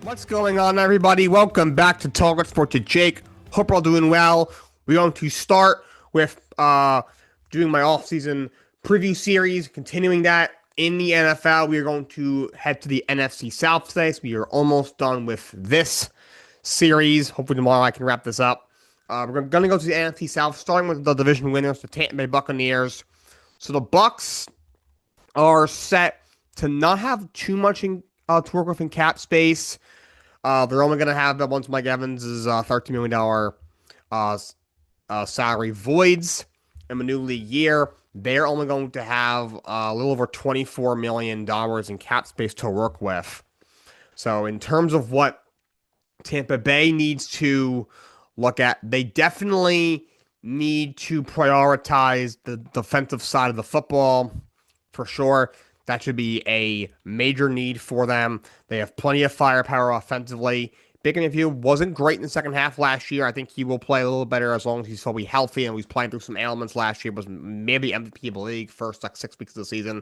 What's going on, everybody? Welcome back to Talkin Sports with Jake. Hope you're all doing well. We're going to start with doing my off-season preview series, continuing that in the NFL. We are going to head to the NFC South today, so we are almost done with this series. Hopefully tomorrow I can wrap this up. We're going to go to the NFC South, starting with the division winners, the Tampa Bay Buccaneers. So the Bucs are set to not have too much to work with in cap space. They're only going to have that once Mike Evans' $13 million salary voids in the new league year. They're only going to have a little over $24 million in cap space to work with. So in terms of what Tampa Bay needs to look at, they definitely need to prioritize the defensive side of the football for sure. That should be a major need for them. They have plenty of firepower offensively. Baker Mayfield wasn't great in the second half last year. I think he will play a little better as long as he's fully healthy, and he's playing through some ailments last year. Was maybe MVP of the league first 6 weeks of the season,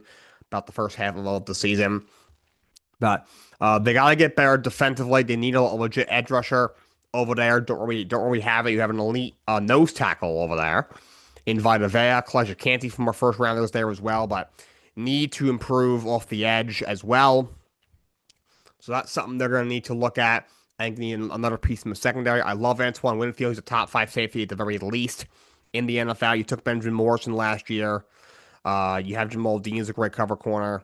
about the first half of the season. But they got to get better defensively. They need a legit edge rusher over there. Don't really have it. You have an elite nose tackle over there in Vita Vea. Kalijah Kancey from our first round was there as well, but need to improve off the edge as well. So that's something they're going to need to look at. I think need another piece in the secondary. I love Antoine Winfield. He's a top 5 safety at the very least in the NFL. You took Benjamin Morrison last year. You have Jamal Dean as a great cover corner.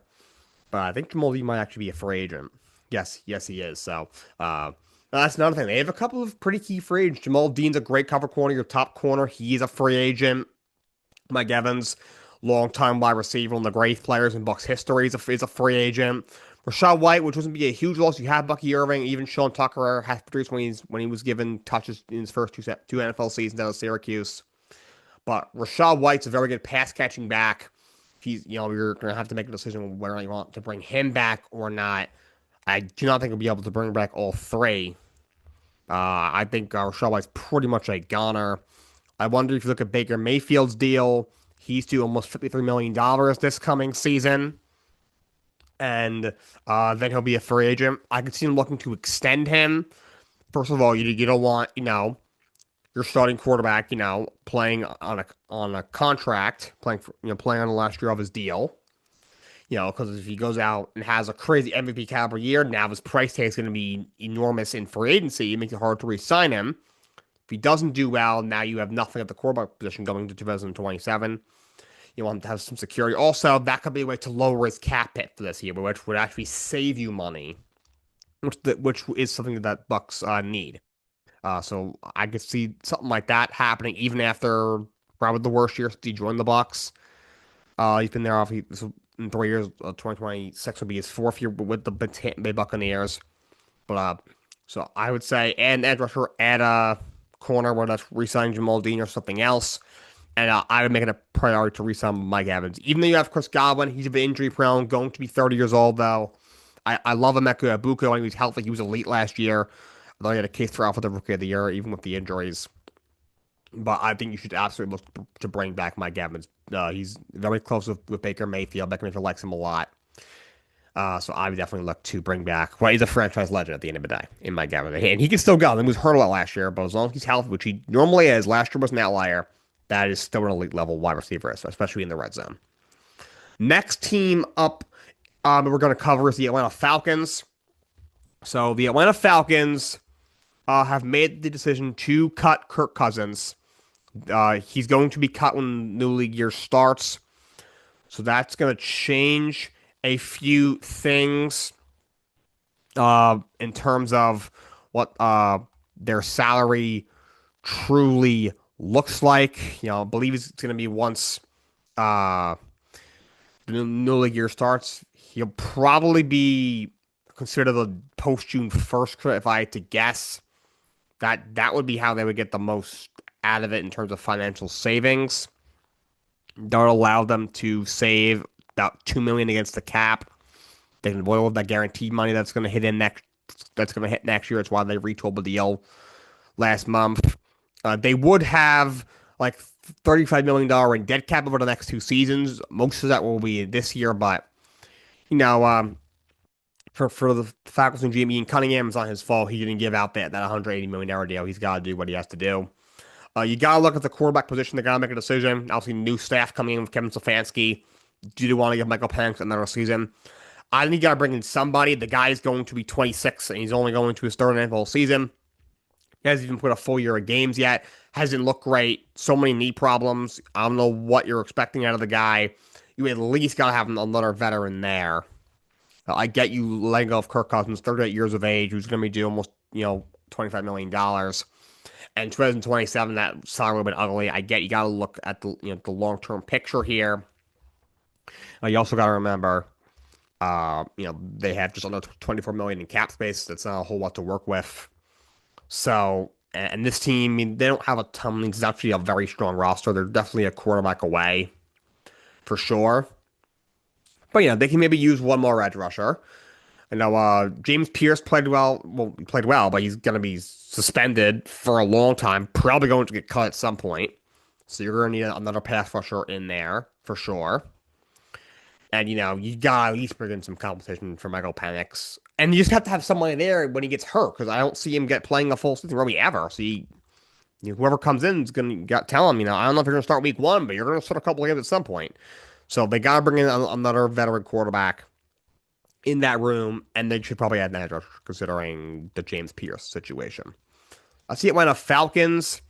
But I think Jamal Dean might actually be a free agent. Yes, he is. So that's another thing. They have a couple of pretty key free agents. Jamal Dean's a great cover corner, your top corner. He's a free agent. Mike Evans, long-time wide receiver, one of the greatest players in Bucs history, is a free agent. Rachaad White, which wasn't be a huge loss. You have Bucky Irving, even Sean Tucker has produced when he was given touches in his first two NFL seasons out of Syracuse. But Rachaad White's a very good pass-catching back. You're going to have to make a decision whether you want to bring him back or not. I do not think we'll be able to bring back all three. I think Rachaad White's pretty much a goner. I wonder if you look at Baker Mayfield's deal. He's due almost $53 million this coming season. And then he'll be a free agent. I could see him looking to extend him. First of all, you don't want, your starting quarterback, playing on a contract, playing on the last year of his deal. Because if he goes out and has a crazy MVP caliber year, now his price tag is going to be enormous in free agency. It makes it hard to re-sign him. If he doesn't do well, now you have nothing at the quarterback position going to 2027. You want to have some security. Also, that could be a way to lower his cap hit for this year, which would actually save you money, which is something that Bucs need. So I could see something like that happening even after probably the worst year since he joined the Bucs. He's been there in 3 years. 2026 will be his 4th year with the Tampa Bay Buccaneers. But so I would say add an edge rusher, add a corner, whether that's re-signing Jamal Dean or something else. And I would make it a priority to re-sign Mike Evans. Even though you have Chris Godwin, he's a bit injury prone, going to be 30 years old though. I love Emeka Egbuka when he was healthy. He was elite last year. Although he had a case for Offensive Rookie of the Year, even with the injuries. But I think you should absolutely look to bring back Mike Evans. He's very close with Baker Mayfield. Baker Mayfield likes him a lot. So I would definitely look to bring back. Well, he's a franchise legend at the end of the day in Mike Evans. And he can still go. He was hurt a lot last year, but as long as he's healthy, which he normally is, last year was an outlier. That is still an elite level wide receiver, especially in the red zone. Next team up we're going to cover is the Atlanta Falcons. So the Atlanta Falcons have made the decision to cut Kirk Cousins. He's going to be cut when the new league year starts. So that's going to change a few things in terms of what their salary truly looks like. I believe it's going to be once the new league year starts. He'll probably be considered the post-June 1st, if I had to guess. That would be how they would get the most out of it in terms of financial savings. That would allow them to save about $2 million against the cap. They can avoid that guaranteed money that's going to hit next year. That's why they retooled the deal last month. They would have like $35 million in dead cap over the next 2 seasons. Most of that will be this year, but for for the Falcons and GM, Ian Cunningham, it's not his fault. He didn't give out that $180 million deal. He's got to do what he has to do. You got to look at the quarterback position. They got to make a decision. Obviously, new staff coming in with Kevin Stefanski. Do you want to give Michael Penix another season? I think you got to bring in somebody. The guy is going to be 26, and he's only going to his third NFL season. He hasn't even put a full year of games yet. Hasn't looked great. So many knee problems. I don't know what you're expecting out of the guy. You at least got to have another veteran there. I get you letting go of Kirk Cousins, 38 years of age, who's going to be due almost, $25 million. And 2027, that salary would have been ugly. I get you got to look at the long-term picture here. You also got to remember, they have just under 24 million in cap space. That's not a whole lot to work with. So, and this team, I mean, they don't have a ton. It's actually a very strong roster. They're definitely a quarterback away, for sure. But they can maybe use one more edge rusher. I know James Pierce played well. Well, he played well, but he's going to be suspended for a long time. Probably going to get cut at some point. So you're going to need another pass rusher in there for sure. And you got to at least bring in some competition for Michael Penix. And you just have to have somebody there when he gets hurt, because I don't see him playing a full season really ever. So whoever comes in is going to tell him, I don't know if you're going to start week 1, but you're going to start a couple of games at some point. So they got to bring in another veteran quarterback in that room, and they should probably add an edge rusher considering the James Pierce situation. I see Atlanta Falcons.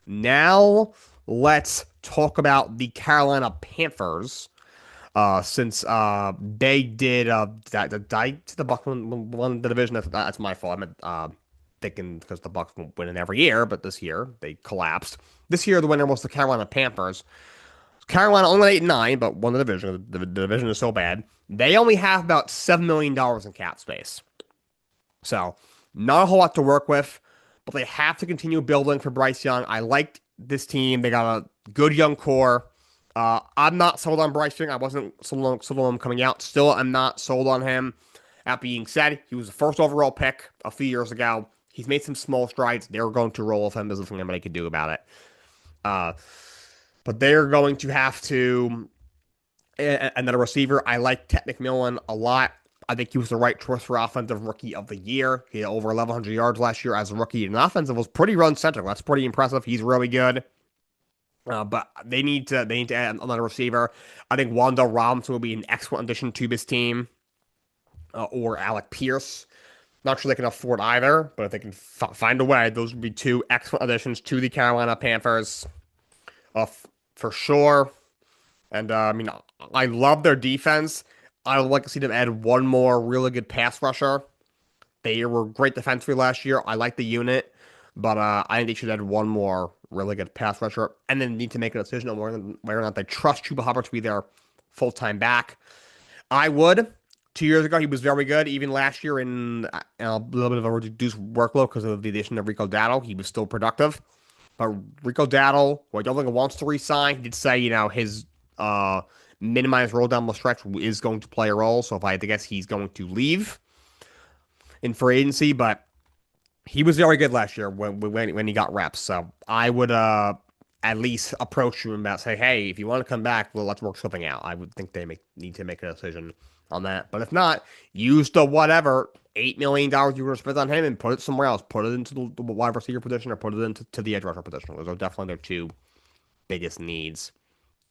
Now let's talk about the Carolina Panthers. Since they did the Bucs won the division. That's my fault. I'm thinking because the Bucs win it every year, but this year they collapsed. This year the winner was the Carolina Panthers. Carolina only 8-9, but won the division. The division is so bad. They only have about $7 million in cap space. So, not a whole lot to work with, but they have to continue building for Bryce Young. I liked this team. They got a good young core. I'm not sold on Bryce Young. I wasn't sold on him coming out. Still, I'm not sold on him. That being said, he was the first overall pick a few years ago. He's made some small strides. They're going to roll with him. There's nothing anybody can do about it. But they're going to have to another receiver. I like Ted McMillan a lot. I think he was the right choice for Offensive Rookie of the Year. He had over 1,100 yards last year as a rookie. And offensive was pretty run-centric. That's pretty impressive. He's really good. But they need to add another receiver. I think Wanda Robinson will be an excellent addition to this team. Or Alec Pierce. Not sure they can afford either, but if they can find a way, those would be two excellent additions to the Carolina Panthers. For sure. And, I love their defense. I would like to see them add one more really good pass rusher. They were great defensively last year. I like the unit, but I think they should add one more really good pass rusher, and then need to make a decision on whether or not they trust Chuba Hubbard to be their full-time back. I would. 2 years ago, he was very good. Even last year in a little bit of a reduced workload because of the addition of Rico Dowdle, he was still productive. But Rico Dowdle, who I don't think wants to resign, he did say, his minimized role down the stretch is going to play a role. So if I had to guess, he's going to leave in free agency. But he was very good last year when he got reps. So I would at least approach him about say, hey, if you want to come back, well, let's work something out. I would think they need to make a decision on that. But if not, use the whatever $8 million you're going to spend on him and put it somewhere else. Put it into the wide receiver position or put it into the edge rusher position. Those are definitely their two biggest needs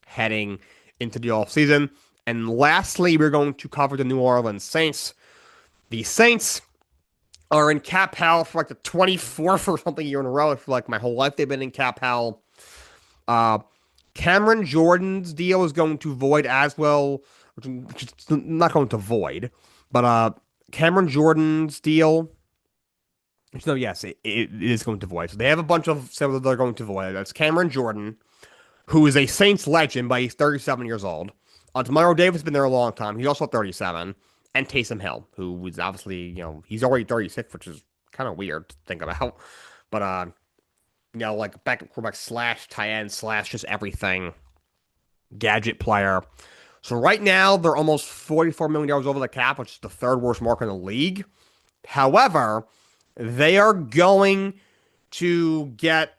heading into the offseason. And lastly, we're going to cover the New Orleans Saints. The Saints are in cap hell for like the 24th or something year in a row. For like my whole life, they've been in cap hell. Cameron Jordan's deal is going to void as well, which is not going to void, but Cameron Jordan's deal. So yes, it is going to void. So they have a bunch of stuff that they're going to void. That's Cameron Jordan, who is a Saints legend, but he's 37 years old. Demaro Davis has been there a long time. He's also 37. And Taysom Hill, who is obviously, he's already 36, which is kind of weird to think about. But, like backup quarterback / tight end / just everything. Gadget player. So right now, they're almost $44 million over the cap, which is the third worst mark in the league. However, they are going to get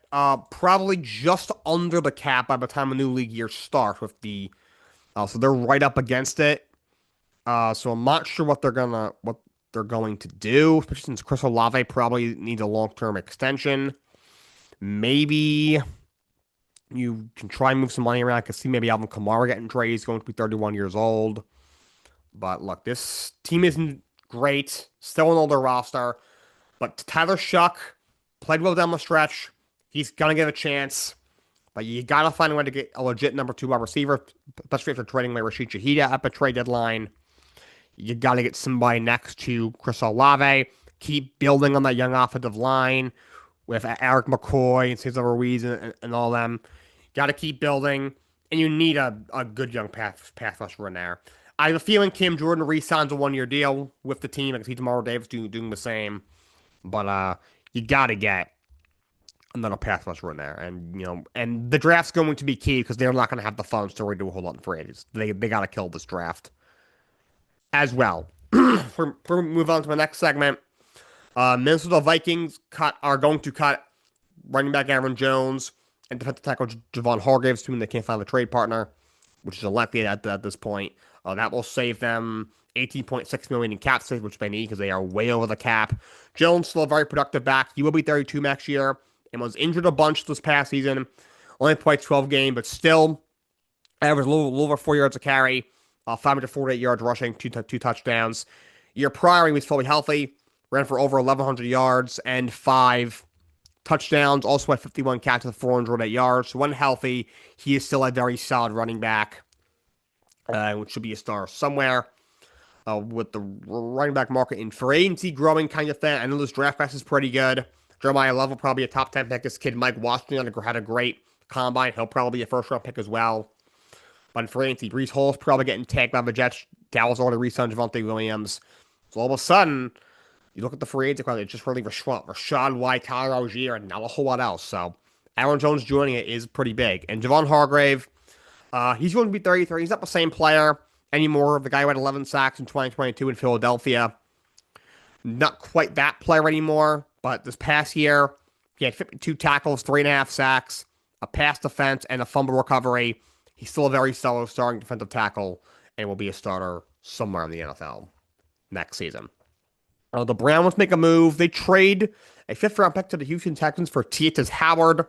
probably just under the cap by the time a new league year starts with the... so they're right up against it. So I'm not sure what they're going to do, especially since Chris Olave probably needs a long-term extension. Maybe you can try and move some money around. I could see maybe Alvin Kamara getting traded. He's going to be 31 years old. But look, this team isn't great. Still an older roster. But Tyler Shuck played well down the stretch. He's going to get a chance. But you got to find a way to get a legit number 2 wide receiver, especially after trading away Rashid Shaheed at the trade deadline. You got to get somebody next to Chris Olave. Keep building on that young offensive line with Eric McCoy and Cesar Ruiz and all them. Got to keep building. And you need a good young pass rusher in there. I have a feeling Cam Jordan re-signs a 1-year deal with the team. I can see Tomorrow Davis doing the same. But you got to get another pass rusher in there. And the draft's going to be key because they're not going to have the funds to redo a whole lot in free agents. They got to kill this draft as well. For move on to the next segment, Minnesota Vikings are going to cut running back Aaron Jones and defensive tackle Javon Hargrave, assuming they can't find a trade partner, which is unlikely at this point. That will save them $18.6 million in cap space, which they need because they are way over the cap. Jones still a very productive back. He will be 32 next year and was injured a bunch this past season. Only played 12 games, but still averaged a little over 4 yards a carry, 548 yards rushing, two touchdowns. Year prior, he was fully healthy, ran for over 1,100 yards and 5 touchdowns. Also had 51 catches of 408 yards. So when healthy, he is still a very solid running back, which should be a star somewhere. With the running back market in free agency growing kind of thin. I know this draft class is pretty good. Jeremiah Love will probably be a top 10 pick. This kid, Mike Washington, had a great combine. He'll probably be a first-round pick as well. But in free agency, Breece Hall's probably getting tagged by the Jets. Dallas already re-signed Javonte Williams. So all of a sudden, you look at the free agent class, it's just really Rashad White, Tyler Algier, and not a whole lot else. So Aaron Jones joining it is pretty big. And Javon Hargrave, he's going to be 33. He's not the same player anymore. The guy who had 11 sacks in 2022 in Philadelphia. Not quite that player anymore. But this past year, he had 52 tackles, 3.5 sacks, a pass defense, and a fumble recovery. He's still a very solid starting defensive tackle and will be a starter somewhere in the NFL next season. The Browns make a move. They trade a 5th-round pick to the Houston Texans for Tietz Howard,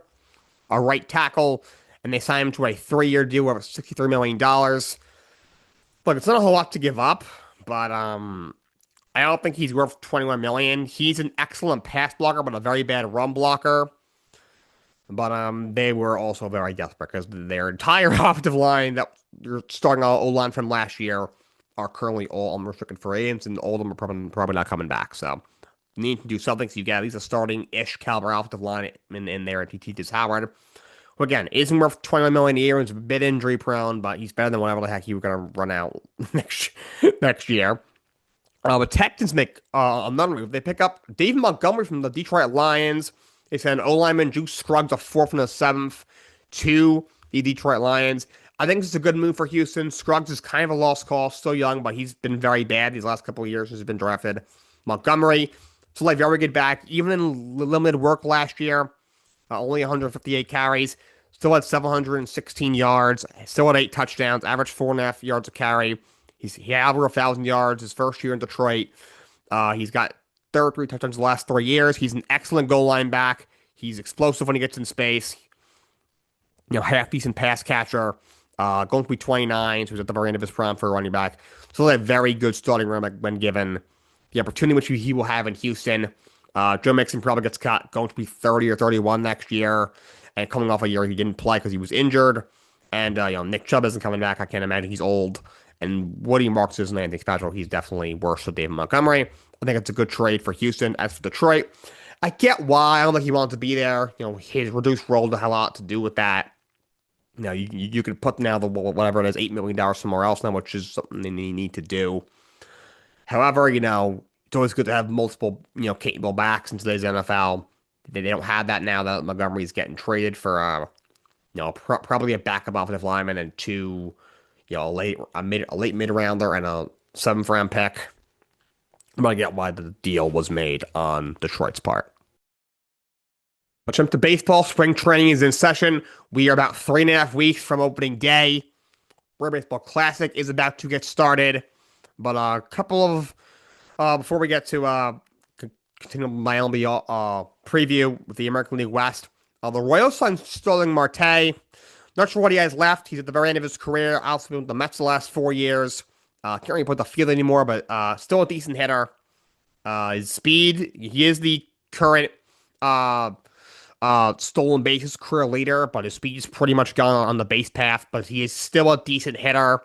a right tackle, and they sign him to a 3-year deal worth $63 million. Look, it's not a whole lot to give up, but I don't think he's worth $21 million. He's an excellent pass blocker, but a very bad run blocker. But they were also very desperate because their entire offensive line that you're starting O-line from last year are currently all unrestricted free agents, and all of them are probably not coming back. So you need to do something. So you got at least a starting-ish caliber offensive line in there at Tietz Howard. Who, again, isn't worth $21 million a year. He's a bit injury-prone, but he's better than whatever the heck he was going to run out next year. But Texans make another move. They pick up David Montgomery from the Detroit Lions. They send O-lineman Juice Scruggs a 4th and a 7th to the Detroit Lions. I think this is a good move for Houston. Scruggs is kind of a lost cause, still young, but he's been very bad these last couple of years since he's been drafted. Montgomery, still a very good back, even in limited work last year. Only 158 carries, still had 716 yards, still had 8 touchdowns, averaged 4.5 yards a carry. He had over 1,000 yards his first year in Detroit. He's got 33 touchdowns the last 3 years. He's an excellent goal line back. He's explosive when he gets in space. Half decent pass catcher. Going to be 29, so he's at the very end of his prime for a running back. So a very good starting running back when given the opportunity which he will have in Houston. Joe Mixon probably gets cut, going to be 30 or 31 next year, and coming off a year he didn't play because he was injured. And Nick Chubb isn't coming back. I can't imagine he's old. And Woody Marks isn't anything special. He's definitely worse than David Montgomery. I think it's a good trade for Houston. As for Detroit, I get why. I don't think he wanted to be there. His reduced role had a lot to do with that. You could put now whatever it is, $8 million somewhere else now, which is something they need to do. However, it's always good to have multiple, capable backs in today's NFL. They don't have that now that Montgomery's getting traded for, probably a backup offensive lineman and 2, a late mid rounder and a 7th round pick. I'm gonna get why the deal was made on Detroit's part. Let's jump to baseball. Spring training is in session. We are about 3.5 weeks from opening day. World Baseball Classic is about to get started, but a couple of Before we get to continue my MLB preview with the American League West, the Royals signed Sterling Marte. Not sure what he has left. He's at the very end of his career. Also been with the Mets the last 4 years. Can't really put the field anymore, but still a decent hitter. His speed, he is the current uh, stolen bases career leader, but his speed is pretty much gone on the base path. But he is still a decent hitter.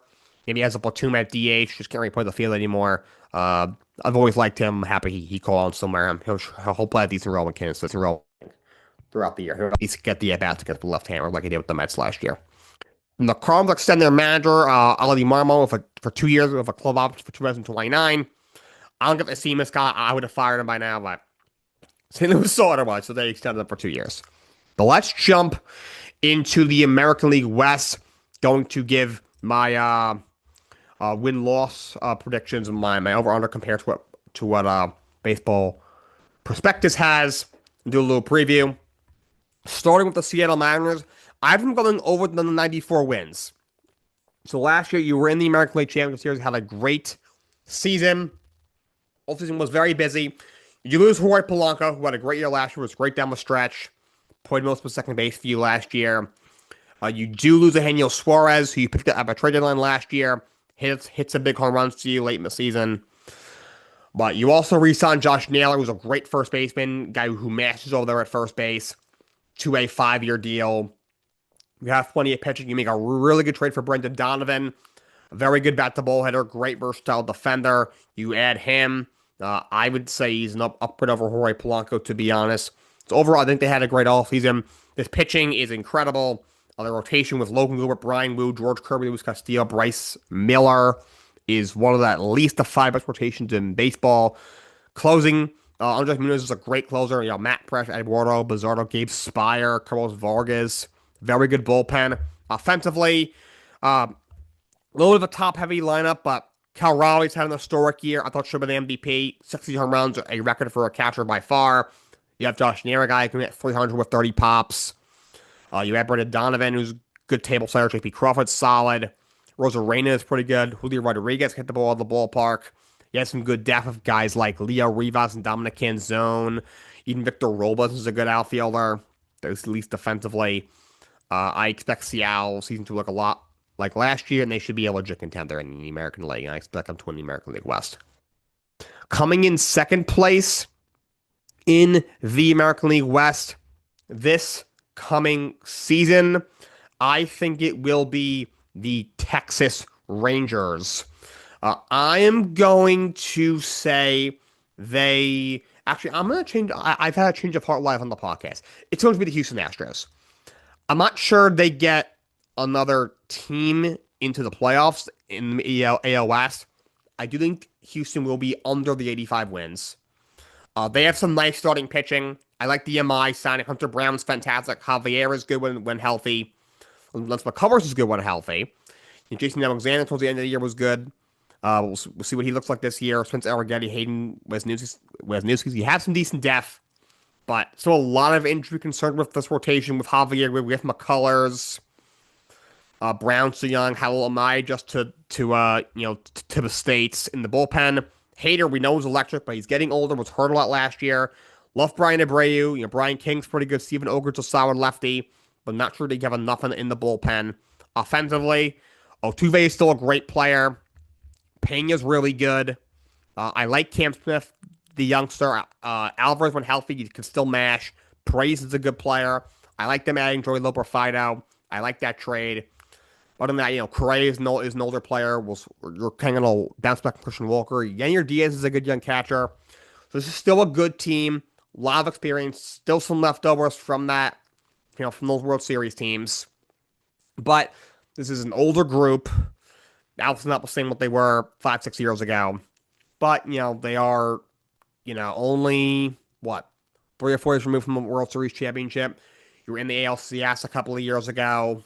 Maybe he has a platoon at DH. Just can't really play the field anymore. I've always liked him. Happy he called on somewhere. He'll play a decent role in Kansas. Decent role throughout the year. He'll at least get the at bats against the left hander like he did with the Mets last year. And the Cardinals extend their manager, Ali Marmol, for 2 years with a club option for 2029. I don't get to see this guy. I would have fired him by now, but St. Louis saw it otherwise, so they extended him for 2 years. But let's jump into the American League West. Going to give my win-loss predictions and my over/under compared to what Baseball Prospectus has. Do a little preview. Starting with the Seattle Mariners, I have them going over the 94 wins. So last year you were in the American League Championship Series, had a great season. Offseason was very busy. You lose Jorge Polanco, who had a great year last year, was great down the stretch. Played most of second base for you last year. You do lose Eugenio Suarez, who you picked up at a trade deadline last year. Hits a big home runs to you late in the season. But you also re-signed Josh Naylor, who's a great first baseman, guy who mashes over there at first base, to a 5-year deal. You have plenty of pitching. You make a really good trade for Brendan Donovan. A very good bat-to-ball hitter, great versatile defender. You add him. I would say he's an upgrade over Jorge Polanco, to be honest. So overall, I think they had a great offseason. This pitching is incredible. The rotation with Logan Gilbert, Brian Wu, George Kirby, Luis Castillo, Bryce Miller is one of the, at least the 5 best rotations in baseball. Closing, Andres Munoz is a great closer. Matt Presh, Eduardo Bizarro, Gabe Spire, Carlos Vargas. Very good bullpen. Offensively, a little bit of a top-heavy lineup, but Cal Raleigh's had an historic year. I thought should have been the MVP. 60 home runs, a record for a catcher by far. You have Josh Naylor, guy who can hit 300 with 30 pops. You have Brendan Donovan, who's good table setter. J.P. Crawford's solid. Rosarena is pretty good. Julio Rodriguez hit the ball at the ballpark. You have some good depth of guys like Leo Rivas and Dominic Canzone. Even Victor Robles is a good outfielder. Those at least defensively. I expect Seattle season to look a lot like last year, and they should be a legit contender in the American League. And I expect them to win the American League West. Coming in second place in the American League West this coming season, I think it will be the Texas Rangers. I am going to say they... Actually, I'm going to change... I've had a change of heart live on the podcast. It's going to be the Houston Astros. I'm not sure they get another team into the playoffs in the AL West. I do think Houston will be under the 85 wins. They have some nice starting pitching. I like the MI signing. Hunter Brown's fantastic. Javier is good when healthy. Lance McCullers is good when healthy. And Jason Alexander towards the end of the year was good. We'll see what he looks like this year. Spence Arrighetti, Hayden Wesniewski. You have some decent depth, but still a lot of injury concern with this rotation with Javier, with McCullers. Brown so young. How will Amai just to the States in the bullpen? Hader, we know is electric, but he's getting older. Was hurt a lot last year. Love Brian Abreu. Brian King's pretty good. Steven Ogre's a solid lefty, but not sure they have enough in the bullpen. Offensively, Altuve is still a great player. Pena's really good. I like Cam Smith, the youngster. Alvarez, when healthy, he can still mash. Praise is a good player. I like them adding Joey Loperfido. I like that trade. Other than that, Correa is an older player. You're kind of going to bounce back from Christian Walker. Yanier Diaz is a good young catcher. So this is still a good team. A lot of experience. Still some leftovers from that, from those World Series teams. But this is an older group. Now it's not the same what they were 5-6 years ago. But, they are, only, 3 or 4 years removed from the World Series championship. You were in the ALCS a couple of years ago.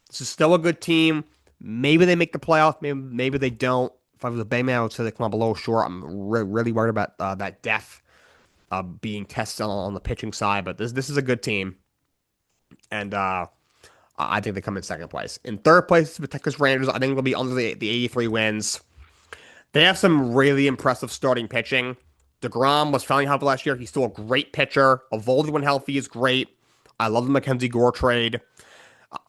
This is still a good team. Maybe they make the playoff. Maybe they don't. If I was a Bayman, I would say they come up a little short. I'm really worried about that depth being tested on the pitching side. But this is a good team. And I think they come in second place. In third place, the Texas Rangers. I think they'll be under the 83 wins. They have some really impressive starting pitching. DeGrom was finally healthy last year. He's still a great pitcher. Evolved when healthy is great. I love the Mackenzie Gore trade.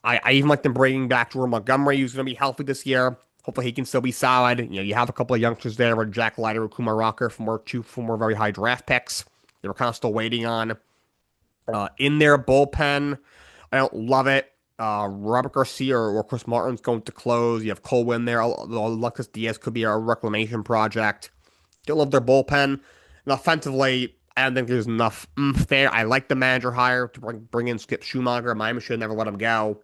I even like them bringing back Jordan Montgomery, who's going to be healthy this year. Hopefully he can still be solid. You know, you have a couple of youngsters there with Jack Leiter and Kumar Rocker from more very high draft picks. They were kind of still waiting on. In their bullpen, I don't love it. Robert Garcia or Chris Martin's going to close. You have Colwyn there. Alexis Diaz could be a reclamation project. Don't love their bullpen. And offensively, I don't think there's enough there. I like the manager hire to bring in Skip Schumacher. Miami should never let him go.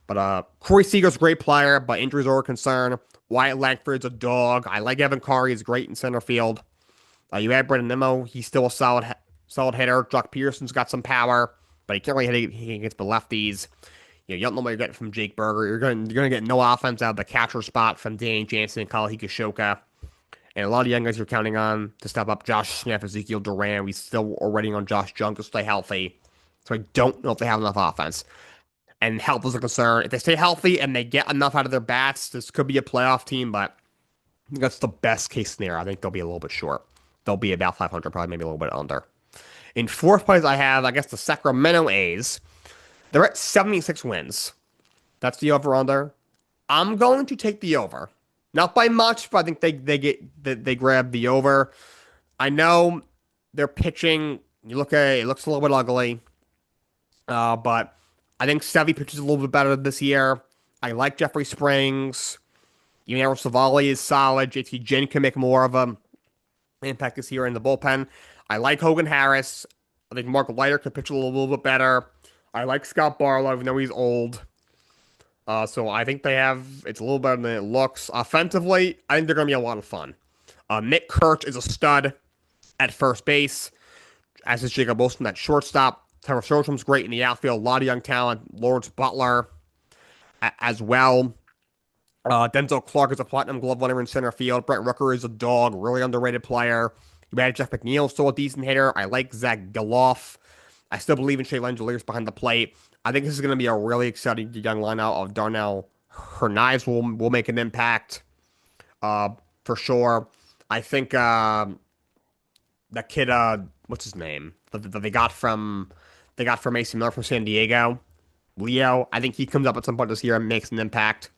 But Corey Seager's a great player, but injuries are a concern. Wyatt Langford's a dog. I like Evan Carr. He's great in center field. You add Brendan Nimmo. He's still a solid hitter. Jock Peterson's got some power, but he can't really hit against the lefties. You don't know what you're getting from Jake Berger. You're gonna get no offense out of the catcher spot from Danny Jansen and Kyle Hikashoka. And a lot of young guys you're counting on to step up. Josh Smith, Ezekiel Duran. We still are waiting on Josh Jung to stay healthy. So I don't know if they have enough offense. And health is a concern. If they stay healthy and they get enough out of their bats, this could be a playoff team, but that's the best case scenario. I think they'll be a little bit short. They'll be about 500, probably maybe a little bit under. In fourth place, I have, I guess, the Sacramento A's. They're at 76 wins. That's the over-under. I'm going to take the over. Not by much, but I think they grab the over. I know they're pitching. You look at it, it looks a little bit ugly. But I think Sevy pitches a little bit better this year. I like Jeffrey Springs. Aaron Savali is solid. JT Ginn can make more of an impact this year in the bullpen. I like Hogan Harris. I think Mark Leiter could pitch a little bit better. I like Scott Barlow, even though he's old. So I think it's a little better than it looks. Offensively, I think they're going to be a lot of fun. Nick Kurtz is a stud at first base, as is Jacob Wilson at shortstop. Tyler Strostrom's great in the outfield. A lot of young talent. Lawrence Butler as well. Denzel Clark is a platinum glove winner in center field. Brett Rooker is a dog, really underrated player. You had Jeff McNeil, still a decent hitter. I like Zach Geloff. I still believe in Shea Langeliers behind the plate. I think this is going to be a really exciting young lineup of Darnell Hernaiz will make an impact for sure. I think that kid, what's his name? That they got from AC Miller from San Diego, Leo. I think he comes up at some point this year and makes an impact.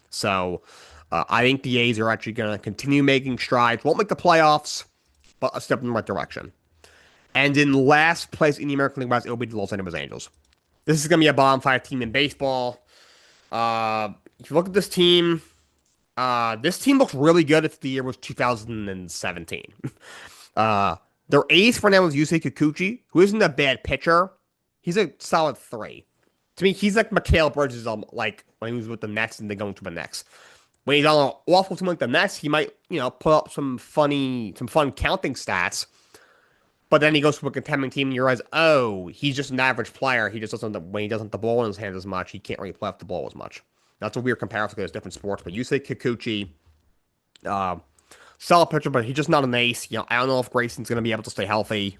So I think the A's are actually going to continue making strides. Won't make the playoffs, but a step in the right direction. And in last place in the American League West, it'll be the Los Angeles Angels. This is going to be a bottom 5 team in baseball. If you look at this team looks really good if the year was 2017. Their ace for now is Yusei Kikuchi, who isn't a bad pitcher. He's a solid 3. To me, he's like Mikhail Bridges, like when he was with the Nets and they go into the Knicks. When he's on an awful team like the Nets, he might, put up some fun counting stats. But then he goes to a contending team and you realize, oh, he's just an average player. He just doesn't, when he doesn't have the ball in his hands as much, he can't really play off the ball as much. That's a weird comparison because it's different sports. But you say Kikuchi, solid pitcher, but he's just not an ace. I don't know if Grayson's going to be able to stay healthy.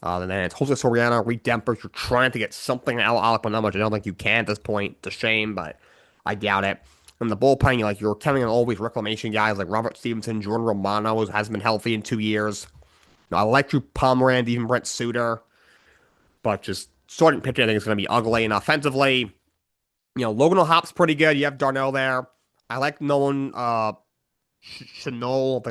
And then it's Jose Soriano, Reed Dempers. You're trying to get something out of Alec Bonomo. I don't think you can at this point. It's a shame, but I doubt it. In the bullpen, you're counting on always reclamation guys like Robert Stevenson, Jordan Romano hasn't been healthy in 2 years. I like Drew Pomeranz, even Brent Suter, but just starting pitching, I think it's going to be ugly. And offensively, Logan O'Hop's pretty good. You have Darnell there. I like Nolan Chanel.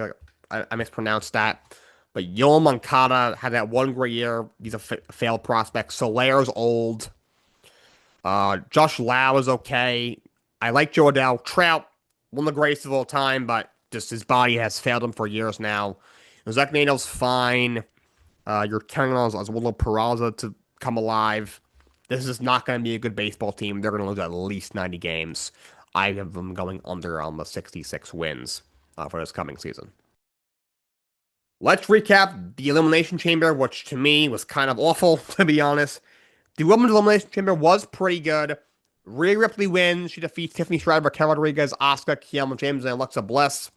I mispronounced that. But Yoel Moncada had that one great year. He's a failed prospect. Solaire's old. Josh Lau is okay. I like Joe Adell. Trout, one of the greatest of all time, but just his body has failed him for years now. Zach Nato's fine. You're counting on Oswaldo Peraza to come alive. This is not going to be a good baseball team. They're going to lose at least 90 games. I have them going under on the 66 wins for this coming season. Let's recap the Elimination Chamber, which to me was kind of awful, to be honest. The Women's Elimination Chamber was pretty good. Rhea Ripley wins. She defeats Tiffany Stratton, Raquel Rodriguez, Asuka, Kiana James, and Alexa Bliss.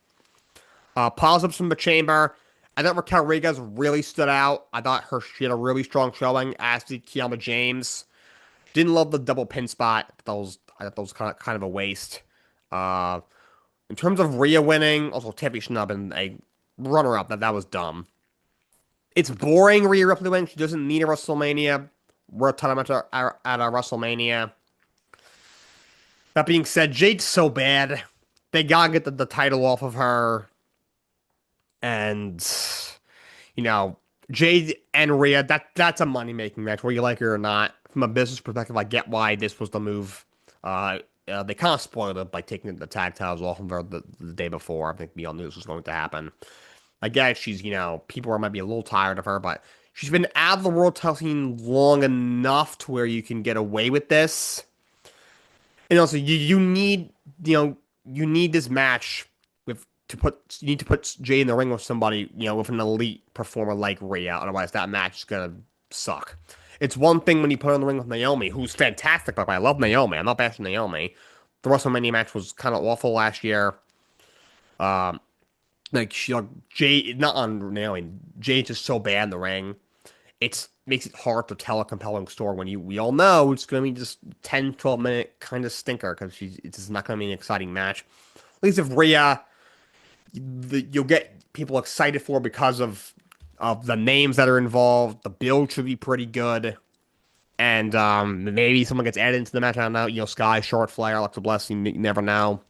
Positives from the chamber. I thought Raquel Rodriguez really stood out. I thought she had a really strong showing, as did Kiana James. Didn't love the double pin spot. I thought that was kind of a waste. In terms of Rhea winning, also Tiffany should not have been a runner-up. That was dumb. It's boring Rhea Ripley winning. She doesn't need a WrestleMania. We're a ton of match at a WrestleMania. That being said, Jade's so bad. They gotta get the title off of her. And you know, Jade and Rhea, that's a money-making match, whether you like it or not. From a business perspective, I get why this was the move. They kind of spoiled it by taking the tag titles off of her the day before. I think we all knew this was going to happen. I guess she's, people might be a little tired of her, but she's been out of the world title scene long enough to where you can get away with this. And also, you need, you need this match you need to put Jay in the ring with somebody, with an elite performer like Rhea. Otherwise, that match is gonna suck. It's one thing when you put her in the ring with Naomi, who's fantastic, by the way. I love Naomi. I'm not bashing Naomi. The WrestleMania match was kind of awful last year. Jay, not on Naomi. Jay's just so bad in the ring. It makes it hard to tell a compelling story when we all know it's going to be just 10, 12-minute kind of stinker because it's just not going to be an exciting match. At least if Rhea, you'll get people excited for because of the names that are involved. The build should be pretty good. And maybe someone gets added into the match. I don't know. Sky, Short Flair, Alexa Bliss, you never know.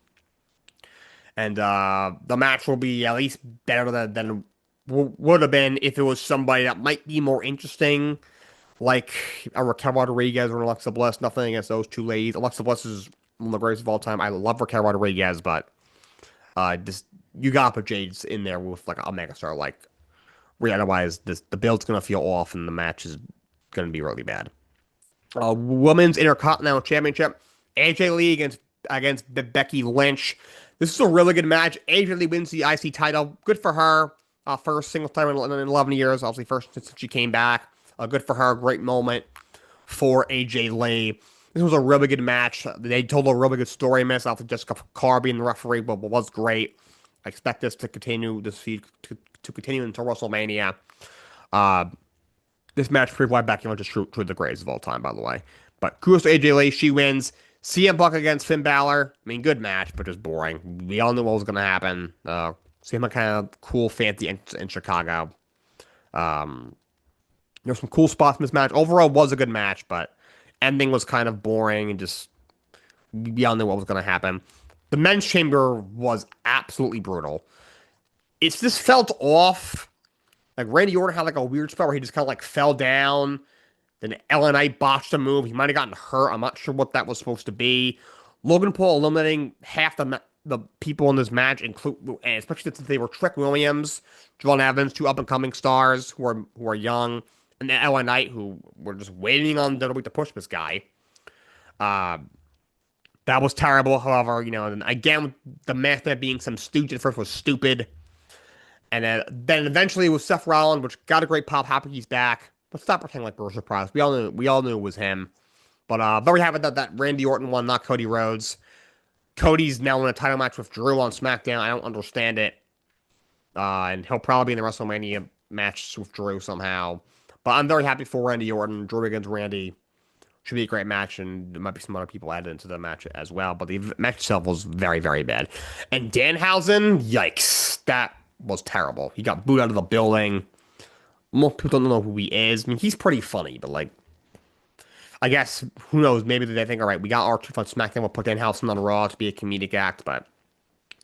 And the match will be at least better than would have been if it was somebody that might be more interesting, like a Raquel Rodriguez or Alexa Bliss. Nothing against those two ladies. Alexa Bliss is one of the greatest of all time. I love Raquel Rodriguez, but you gotta put Jade in there with like a megastar like Rhea. Otherwise, the build's gonna feel off and the match is gonna be really bad. Women's Intercontinental Championship: AJ Lee against Becky Lynch. This is a really good match. AJ Lee wins the IC title. Good for her. First single time in 11 years. Obviously, first since she came back. Good for her. Great moment for AJ Lee. This was a really good match. They told a really good story, miss. After Jessica Carr being the referee, but was great. I expect this to continue. This feed to continue until WrestleMania. This match proved why Becky Lynch is truly the greatest of all time, by the way. But kudos to AJ Lee. She wins. CM Punk against Finn Balor. I mean, good match, but just boring. We all knew what was going to happen. CM Punk kind of cool, fancy in Chicago. There's some cool spots in this match. Overall, was a good match, but ending was kind of boring and just we all knew what was going to happen. The men's chamber was absolutely brutal. It's just felt off. Like Randy Orton had like a weird spot where he just kind of like fell down. Then LA Knight botched a move. He might have gotten hurt. I'm not sure what that was supposed to be. Logan Paul eliminating half the people in this match, especially since they were Trick Williams, Javon Evans, two up-and-coming stars who are young, and then LA Knight, who were just waiting on WWE to push this guy. That was terrible. However, and again, the method being some stooge at first was stupid. And then eventually it was Seth Rollins, which got a great pop. Happy he's back. But stop pretending like we're surprised. We all knew it was him. But very happy that Randy Orton won, not Cody Rhodes. Cody's now in a title match with Drew on SmackDown. I don't understand it. And he'll probably be in the WrestleMania match with Drew somehow. But I'm very happy for Randy Orton. Drew against Randy should be a great match, and there might be some other people added into the match as well. But the match itself was very, very bad. And Danhausen, yikes, that was terrible. He got booed out of the building. Most people don't know who he is. I mean, he's pretty funny, but like, I guess, who knows, maybe they think, all right, we got R-Truth on SmackDown, we'll put Danhausen on Raw to be a comedic act, but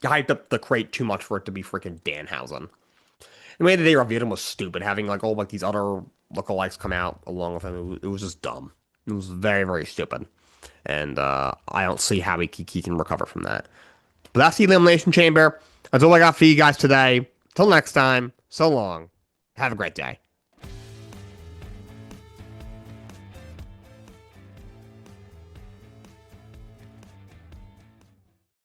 you hyped up the crate too much for it to be freaking Danhausen. The way that they reviewed him was stupid, having like all like these other lookalikes come out along with him. It was just dumb. It was very, very stupid. And I don't see how he can recover from that. But that's the Elimination Chamber. That's all I got for you guys today. Till next time, so long. Have a great day.